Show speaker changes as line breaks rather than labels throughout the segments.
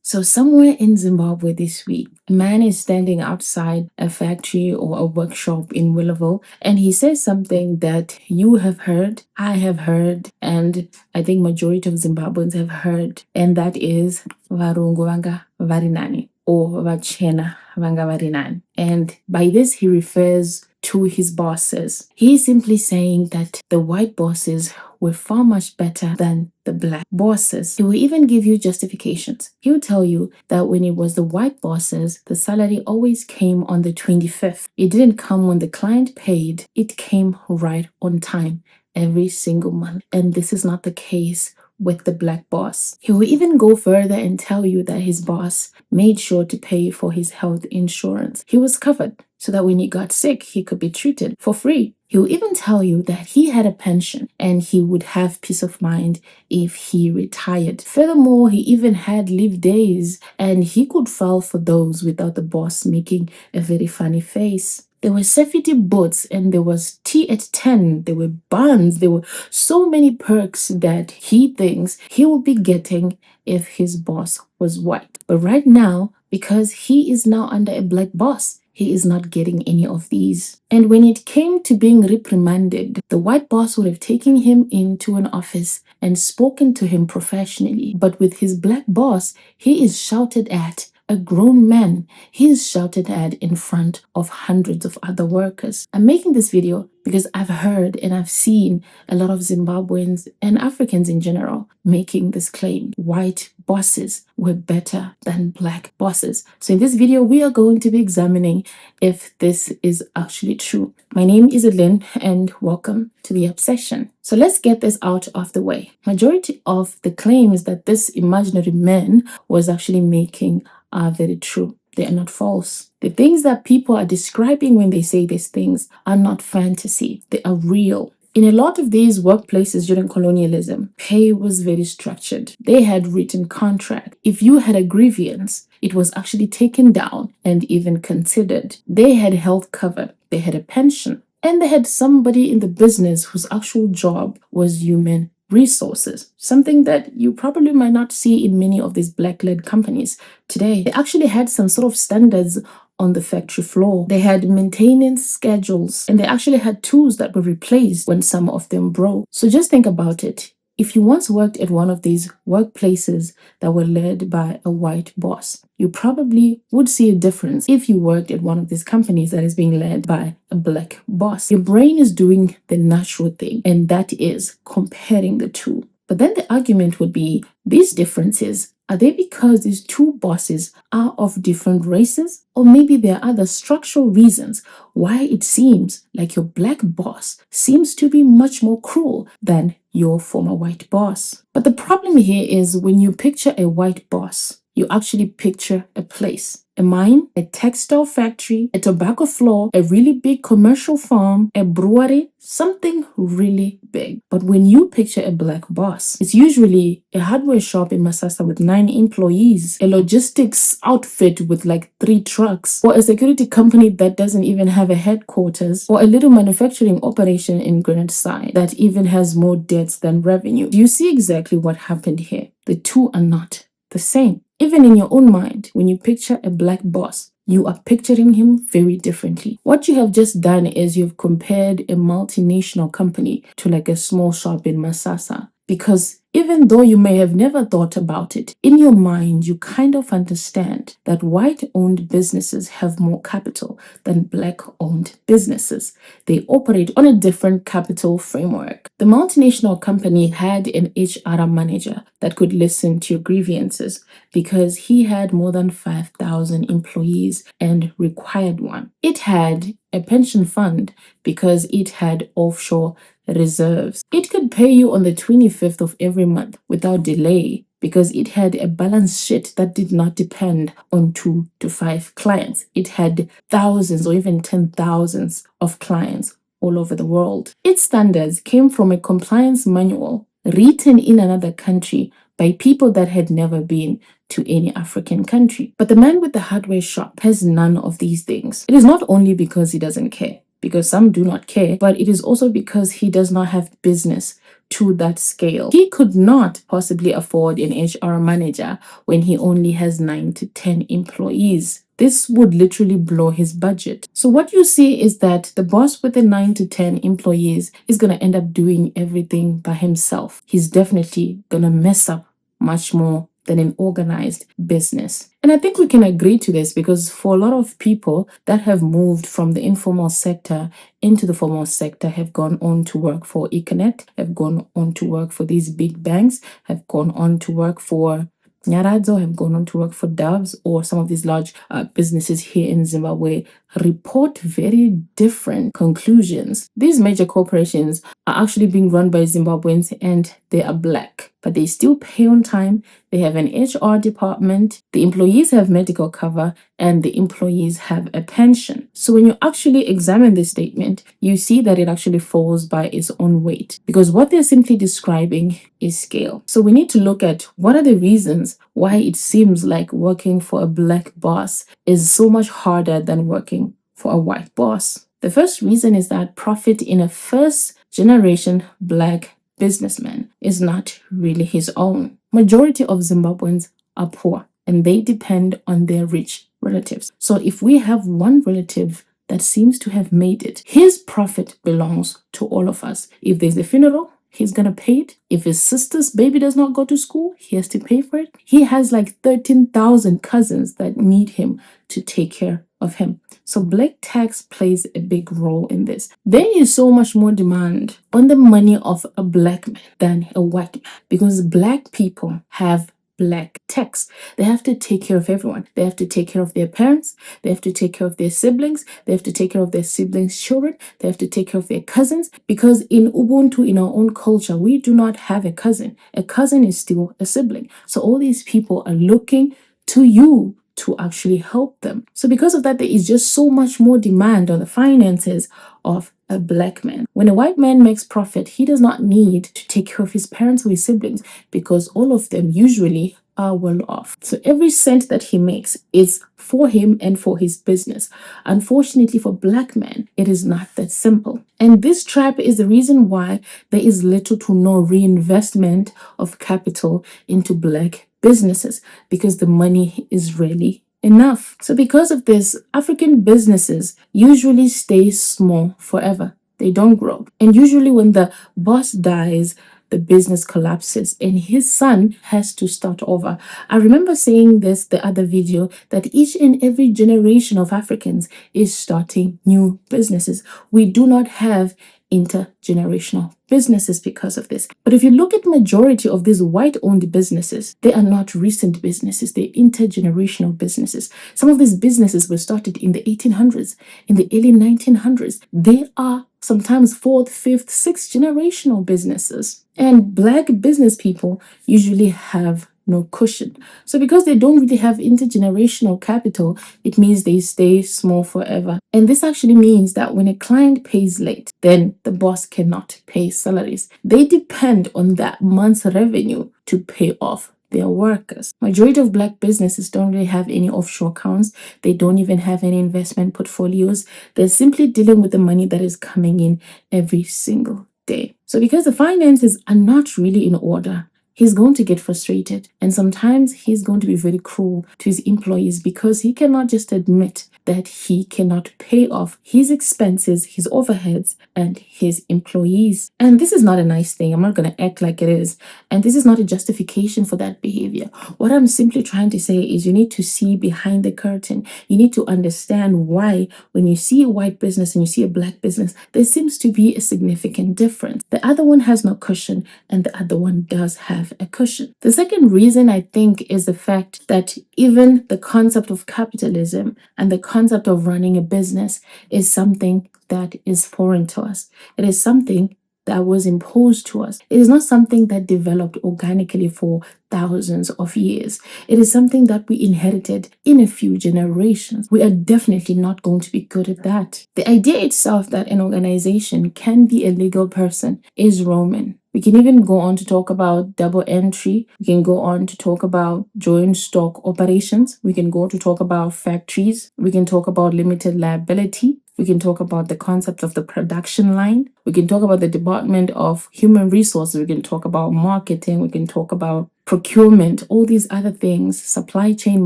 So, somewhere in Zimbabwe this week, a man is standing outside a factory or a workshop in Willowville, and he says something that you have heard, I have heard, and I think majority of Zimbabweans have heard, and that is Varungu vanga varinani or Vachena vanga varinani. And by this, he refers to his bosses. He is simply saying that the white bosses were far much better than the black bosses. He will even give you justifications. He will tell you that when it was the white bosses, the salary always came on the 25th. It didn't come when the client paid. It came right on time every single month. And this is not the case with the black boss. He will even go further and tell you that his boss made sure to pay for his health insurance. He was covered so that when he got sick, he could be treated for free. He will even tell you that he had a pension and he would have peace of mind if he retired. Furthermore, he even had leave days and he could file for those without the boss making a very funny face. There were safety boots and there was tea at 10. There were buns. There were so many perks that he thinks he will be getting if his boss was white. But right now, because he is now under a black boss, he is not getting any of these. And when it came to being reprimanded, the white boss would have taken him into an office and spoken to him professionally. But with his black boss, he is shouted at. A grown man, he is shouted at in front of hundreds of other workers. I'm making this video because I've heard and I've seen a lot of Zimbabweans and Africans in general making this claim. White bosses were better than black bosses. So in this video, we are going to be examining if this is actually true. My name is Adeline and welcome to the Obsession. So let's get this out of the way. Majority of the claims that this imaginary man was actually making are very true. They are not false. The things that people are describing when they say these things are not fantasy. They are real. In a lot of these workplaces during colonialism, pay was very structured. They had written contract. If you had a grievance, it was actually taken down and even considered. They had health cover. They had a pension. And they had somebody in the business whose actual job was human resources, something that you probably might not see in many of these black-led companies today. They actually had some sort of standards on the factory floor. They had maintenance schedules, and they actually had tools that were replaced when some of them broke. So just think about it. If you once worked at one of these workplaces that were led by a white boss, you probably would see a difference if you worked at one of these companies that is being led by a black boss. Your brain is doing the natural thing, and that is comparing the two. But then the argument would be, these differences, are they because these two bosses are of different races? Or maybe there are other structural reasons why it seems like your black boss seems to be much more cruel than your former white boss. But the problem here is when you picture a white boss, you actually picture a place. A mine, a textile factory, a tobacco floor, a really big commercial farm, a brewery, something really big. But when you picture a black boss, it's usually a hardware shop in Masasa with 9 employees, a logistics outfit with like 3 trucks, or a security company that doesn't even have a headquarters, or a little manufacturing operation in Granite Side that even has more debts than revenue. Do you see exactly what happened here? The two are not the same. Even in your own mind, when you picture a black boss, you are picturing him very differently. What you have just done is you've compared a multinational company to like a small shop in Masasa. Because even though you may have never thought about it, in your mind, you kind of understand that white-owned businesses have more capital than black-owned businesses. They operate on a different capital framework. The multinational company had an HR manager that could listen to your grievances because he had more than 5,000 employees and required one. It had a pension fund because it had offshore reserves. It could pay you on the 25th of every month without delay because it had a balance sheet that did not depend on 2 to 5 clients. It had thousands or even 10,000s of clients all over the world. Its standards came from a compliance manual written in another country by people that had never been to any African country. But the man with the hardware shop has none of these things. It is not only because he doesn't care, because some do not care, but it is also because he does not have business to that scale. He could not possibly afford an HR manager when he only has 9 to 10 employees. This would literally blow his budget. So what you see is that the boss with the 9 to 10 employees is going to end up doing everything by himself. He's definitely going to mess up much more than an organized business. And I think we can agree to this because for a lot of people that have moved from the informal sector into the formal sector have gone on to work for Econet, have gone on to work for these big banks, have gone on to work for Nyaradzo, have gone on to work for Doves, or some of these large businesses here in Zimbabwe report very different conclusions. These major corporations are actually being run by Zimbabweans and they are black, but they still pay on time. They have an HR department, the employees have medical cover, and the employees have a pension. So when you actually examine this statement, you see that it actually falls by its own weight because what they're simply describing is scale. So we need to look at what are the reasons why it seems like working for a black boss is so much harder than working for a white boss. The first reason is that profit in a first generation black businessman is not really his own. Majority of Zimbabweans are poor and they depend on their rich relatives. So if we have one relative that seems to have made it, his profit belongs to all of us. If there's a funeral, he's gonna pay it. If his sister's baby does not go to school, he has to pay for it. He has like 13,000 cousins that need him to take care of him. So black tax plays a big role in this. There is so much more demand on the money of a black man than a white man because black people have black tax. They have to take care of everyone. They have to take care of their parents. They have to take care of their siblings. They have to take care of their siblings' children. They have to take care of their cousins because in Ubuntu, in our own culture, we do not have a cousin. A cousin is still a sibling. So all these people are looking to you to actually help them. So because of that, there is just so much more demand on the finances of a black man. When a white man makes profit, he does not need to take care of his parents or his siblings because all of them usually are well off. So every cent that he makes is for him and for his business. Unfortunately for black men, it is not that simple. And this trap is the reason why there is little to no reinvestment of capital into black businesses because the money is really enough. So because of this, African businesses usually stay small forever. They don't grow. And usually when the boss dies, the business collapses and his son has to start over. I remember saying this the other video that each and every generation of Africans is starting new businesses. We do not have intergenerational businesses because of this. But if you look at majority of these white-owned businesses, they are not recent businesses, they're intergenerational businesses. Some of these businesses were started in the 1800s, in the early 1900s. They are sometimes fourth, fifth, sixth generational businesses. And black business people usually have no cushion. So because they don't really have intergenerational capital, it means they stay small forever. And this actually means that when a client pays late, then the boss cannot pay salaries. They depend on that month's revenue to pay off their workers. Majority of black businesses don't really have any offshore accounts. They don't even have any investment portfolios. They're simply dealing with the money that is coming in every single day. So because the finances are not really in order, he's going to get frustrated. And sometimes he's going to be very cruel to his employees because he cannot just admit that he cannot pay off his expenses, his overheads, and his employees. And this is not a nice thing. I'm not going to act like it is. And this is not a justification for that behavior. What I'm simply trying to say is you need to see behind the curtain. You need to understand why when you see a white business and you see a black business, there seems to be a significant difference. The other one has no cushion and the other one does have a cushion. The second reason I think is the fact that even the concept of capitalism and the concept of running a business is something that is foreign to us. It is something that was imposed to us. It is not something that developed organically for thousands of years. It is something that we inherited in a few generations. We are definitely not going to be good at that. The idea itself that an organization can be a legal person is Roman. We can even go on to talk about double entry. We can go on to talk about joint stock operations. We can go to talk about factories. We can talk about limited liability. We can talk about the concept of the production line. We can talk about the Department of Human Resources. We can talk about marketing. We can talk about procurement, all these other things, supply chain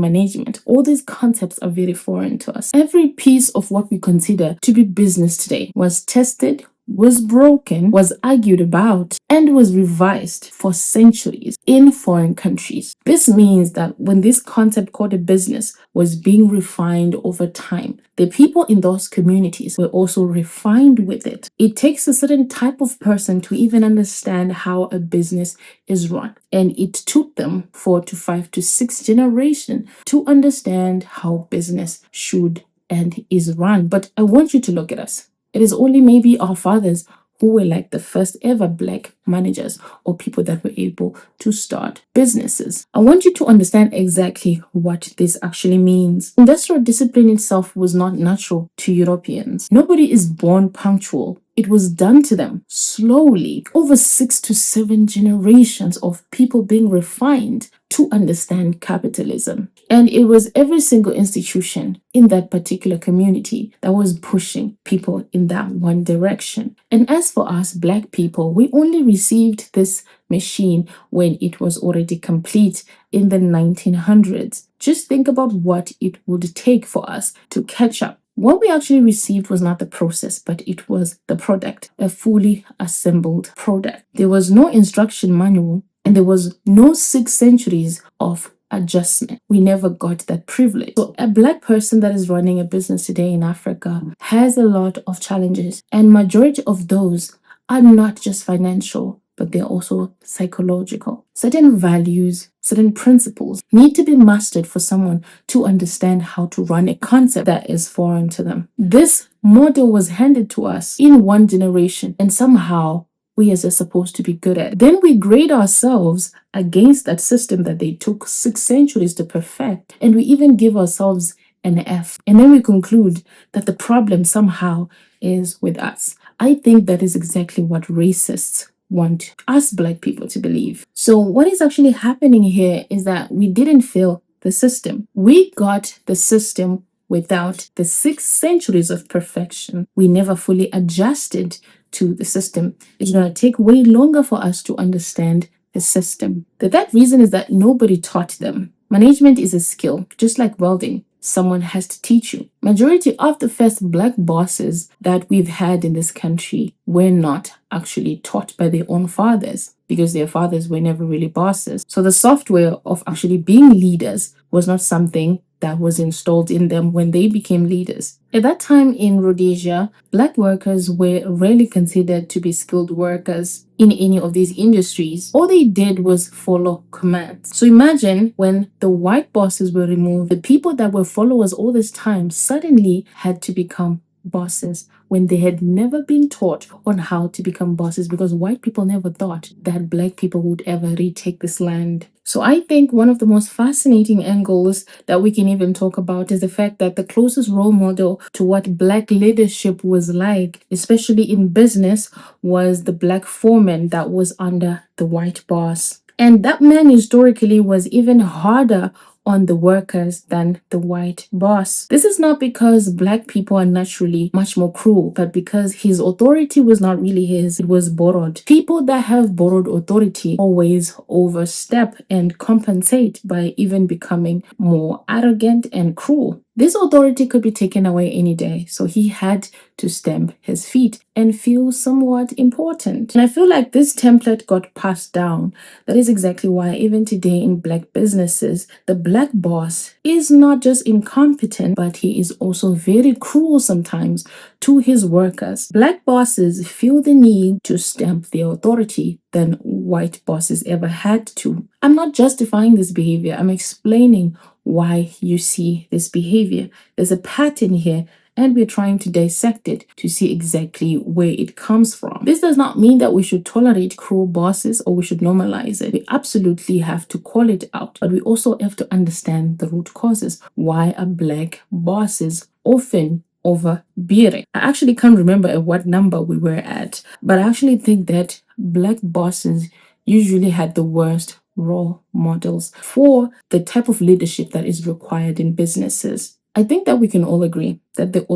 management. All these concepts are very foreign to us. Every piece of what we consider to be business today was tested, was broken, was argued about, and was revised for centuries in foreign countries. This means that when this concept called a business was being refined over time, the people in those communities were also refined with it. It takes a certain type of person to even understand how a business is run. And it took them 4 to 5 to 6 generations to understand how business should and is run. But I want you to look at us. It is only maybe our fathers who were like the first ever Black managers or people that were able to start businesses. I want you to understand exactly what this actually means. Industrial discipline itself was not natural to Europeans. Nobody is born punctual. It was done to them slowly over 6 to 7 generations of people being refined to understand capitalism. And it was every single institution in that particular community that was pushing people in that one direction. And as for us, Black people, we only received this machine when it was already complete in the 1900s. Just think about what it would take for us to catch up. What we actually received was not the process, but it was the product, a fully assembled product. There was no instruction manual and there was no 6 centuries of adjustment. We never got that privilege. So a Black person that is running a business today in Africa has a lot of challenges, and majority of those are not just financial, but they're also psychological. Certain values, certain principles need to be mastered for someone to understand how to run a concept that is foreign to them. This model was handed to us in one generation, and somehow we are supposed to be good at. Then we grade ourselves against that system that they took 6 centuries to perfect, and we even give ourselves an F. And then we conclude that the problem somehow is with us. I think that is exactly what racists want us Black people to believe. So what is actually happening here is that we didn't fail the system. We got the system without the 6 centuries of perfection. We never fully adjusted to the system. It's going to take way longer for us to understand the system. That reason is that nobody taught them. Management is a skill, just like welding. Someone has to teach you. Majority of the first Black bosses that we've had in this country were not actually taught by their own fathers, because their fathers were never really bosses. So the software of actually being leaders was not something that was installed in them when they became leaders. At that time in Rhodesia, Black workers were rarely considered to be skilled workers in any of these industries. All they did was follow commands. So imagine when the white bosses were removed, the people that were followers all this time suddenly had to become bosses when they had never been taught on how to become bosses, because white people never thought that Black people would ever retake this land. So I think one of the most fascinating angles that we can even talk about is the fact that the closest role model to what Black leadership was like, especially in business, was the Black foreman that was under the white boss. And that man historically was even harder on the workers than the white boss. This is not because Black people are naturally much more cruel, but because his authority was not really his, it was borrowed. People that have borrowed authority always overstep and compensate by even becoming more arrogant and cruel. This authority could be taken away any day, so he had to stamp his feet and feel somewhat important. And I feel like this template got passed down. That is exactly why even today in Black businesses, the Black boss is not just incompetent, but he is also very cruel sometimes to his workers. Black bosses feel the need to stamp their authority than white bosses ever had to. I'm not justifying this behavior. I'm explaining why you see this behavior. There's a pattern here, and we're trying to dissect it to see exactly where it comes from. This does not mean that we should tolerate cruel bosses or we should normalize it. We absolutely have to call it out, but we also have to understand the root causes. Why are Black bosses often overbearing? I actually can't remember at what number we were at, but I actually think that Black bosses usually had the worst role models for the type of leadership that is required in businesses. I think that we can all agree that the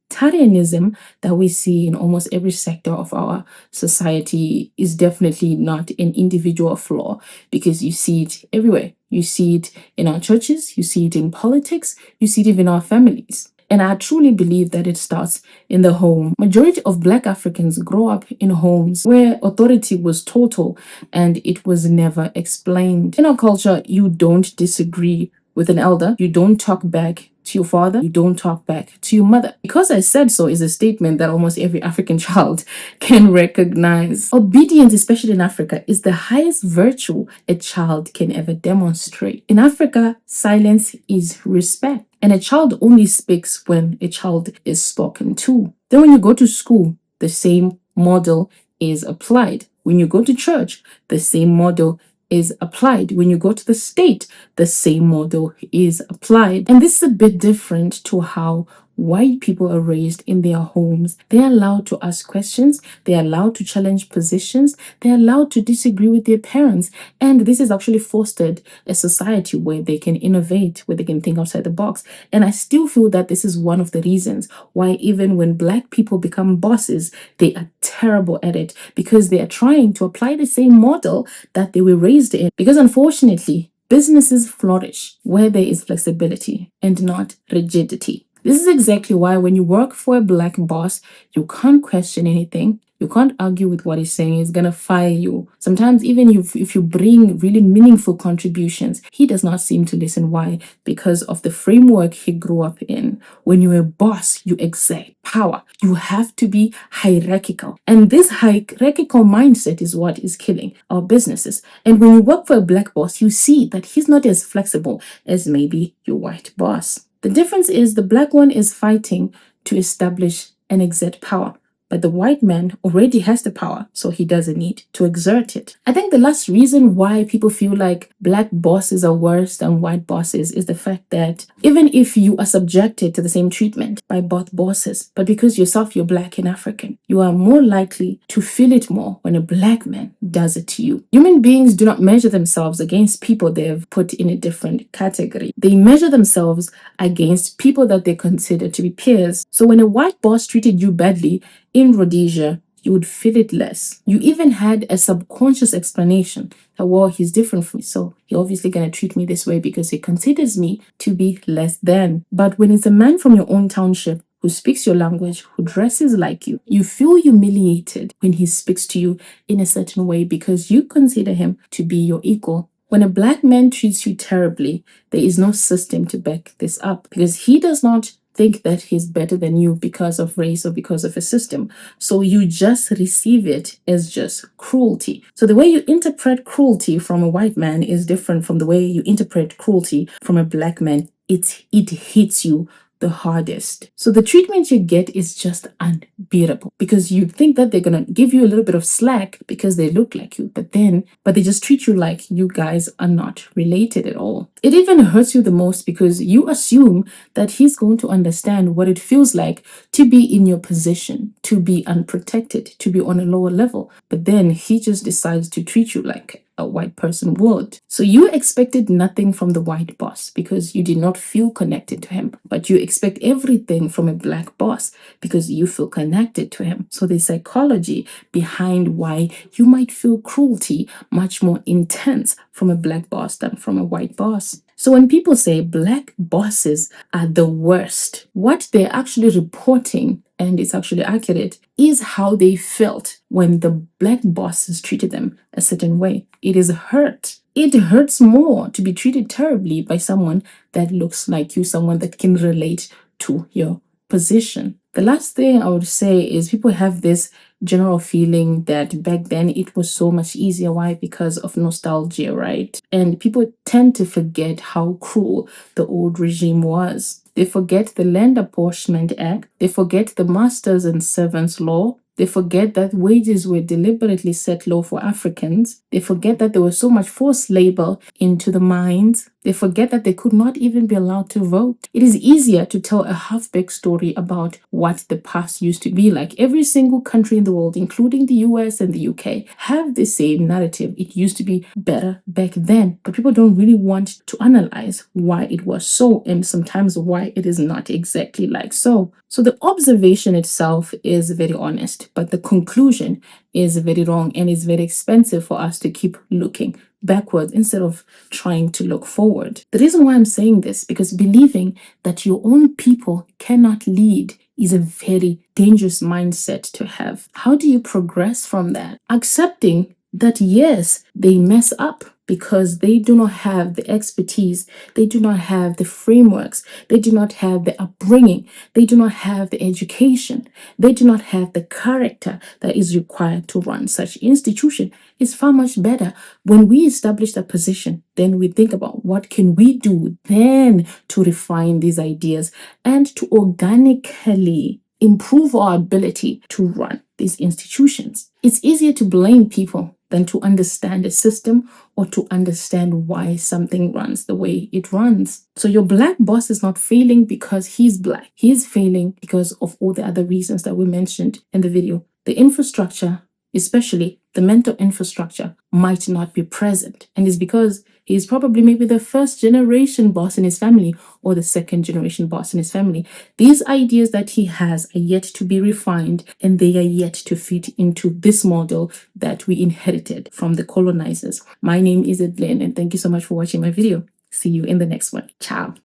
authoritarianism that we see in almost every sector of our society is definitely not an individual flaw, because you see it everywhere. You see it in our churches, you see it in politics, you see it even in our families. And I truly believe that it starts in the home. Majority of Black Africans grow up in homes where authority was total and it was never explained. In our culture, you don't disagree with an elder, you don't talk back to your father, you don't talk back to your mother. Because I said so is a statement that almost every African child can recognize. Obedience, especially in Africa, is the highest virtue a child can ever demonstrate. In Africa, silence is respect. And a child only speaks when a child is spoken to. Then when you go to school, the same model is applied. When you go to church, the same model is applied. When you go to the state, the same model is applied. And this is a bit different to how white people are raised in their homes. They're allowed to ask questions, they're allowed to challenge positions, they're allowed to disagree with their parents. And this has actually fostered a society where they can innovate, where they can think outside the box. And I still feel that this is one of the reasons why even when Black people become bosses, they are terrible at it, because they are trying to apply the same model that they were raised in. Because unfortunately, businesses flourish where there is flexibility and not rigidity. This is exactly why when you work for a Black boss, you can't question anything. You can't argue with what he's saying. He's going to fire you. Sometimes even if you bring really meaningful contributions, he does not seem to listen. Why? Because of the framework he grew up in. When you're a boss, you exert power. You have to be hierarchical. And this hierarchical mindset is what is killing our businesses. And when you work for a Black boss, you see that he's not as flexible as maybe your white boss. The difference is the Black one is fighting to establish and exert power, but the white man already has the power, so he doesn't need to exert it. I think the last reason why people feel like Black bosses are worse than white bosses is the fact that even if you are subjected to the same treatment by both bosses, but because yourself you're Black and African, you are more likely to feel it more when a Black man does it to you. Human beings do not measure themselves against people they've put in a different category. They measure themselves against people that they consider to be peers. So when a white boss treated you badly in Rhodesia, you would feel it less. You even had a subconscious explanation that, well, he's different from me, so he's obviously going to treat me this way because he considers me to be less than. But when it's a man from your own township who speaks your language, who dresses like you feel humiliated when he speaks to you in a certain way because you consider him to be your equal. When a Black man treats you terribly, there is no system to back this up, because he does not think that he's better than you because of race or because of a system. So you just receive it as just cruelty. So the way you interpret cruelty from a white man is different from the way you interpret cruelty from a Black man. It hits you the hardest. So the treatment you get is just unbearable, because you think that they're gonna give you a little bit of slack because they look like you, but they just treat you like you guys are not related at all. It even hurts you the most because you assume that he's going to understand what it feels like to be in your position, to be unprotected, to be on a lower level, but then he just decides to treat you like a white person would. So you expected nothing from the white boss because you did not feel connected to him, but you expect everything from a Black boss because you feel connected to him. So the psychology behind why you might feel cruelty much more intense from a Black boss than from a white boss. So when people say Black bosses are the worst, what they're actually reporting, and it's actually accurate, is how they felt when the Black bosses treated them a certain way. It is hurt. It hurts more to be treated terribly by someone that looks like you, someone that can relate to your position. The last thing I would say is people have this general feeling that back then it was so much easier. Why? Because of nostalgia, right? And people tend to forget how cruel the old regime was. They forget the Land Apportionment Act. They forget the Masters and Servants Law. They forget that wages were deliberately set low for Africans. They forget that there was so much forced labor into the mines. They forget that they could not even be allowed to vote. It is easier to tell a half-baked story about what the past used to be like. Every single country in the world, including the US and the UK, have the same narrative. It used to be better back then, but people don't really want to analyze why it was so, and sometimes why it is not exactly like so. So the observation itself is very honest, but the conclusion is very wrong, and it's very expensive for us to keep looking backwards instead of trying to look forward. The reason why I'm saying this, because believing that your own people cannot lead is a very dangerous mindset to have. How do you progress from that? Accepting that yes, they mess up because they do not have the expertise, they do not have the frameworks, they do not have the upbringing, they do not have the education, they do not have the character that is required to run such institution. It's far much better when we establish that position, then we think about what can we do then to refine these ideas and to organically improve our ability to run these institutions. It's easier to blame people than to understand a system or to understand why something runs the way it runs. So your black boss is not failing because he's black. He is failing because of all the other reasons that we mentioned in the video. The infrastructure, especially the mental infrastructure, might not be present. And it's because he's probably maybe the first generation boss in his family or the second generation boss in his family. These ideas that he has are yet to be refined, and they are yet to fit into this model that we inherited from the colonizers. My name is Edlin, and thank you so much for watching my video. See you in the next one. Ciao.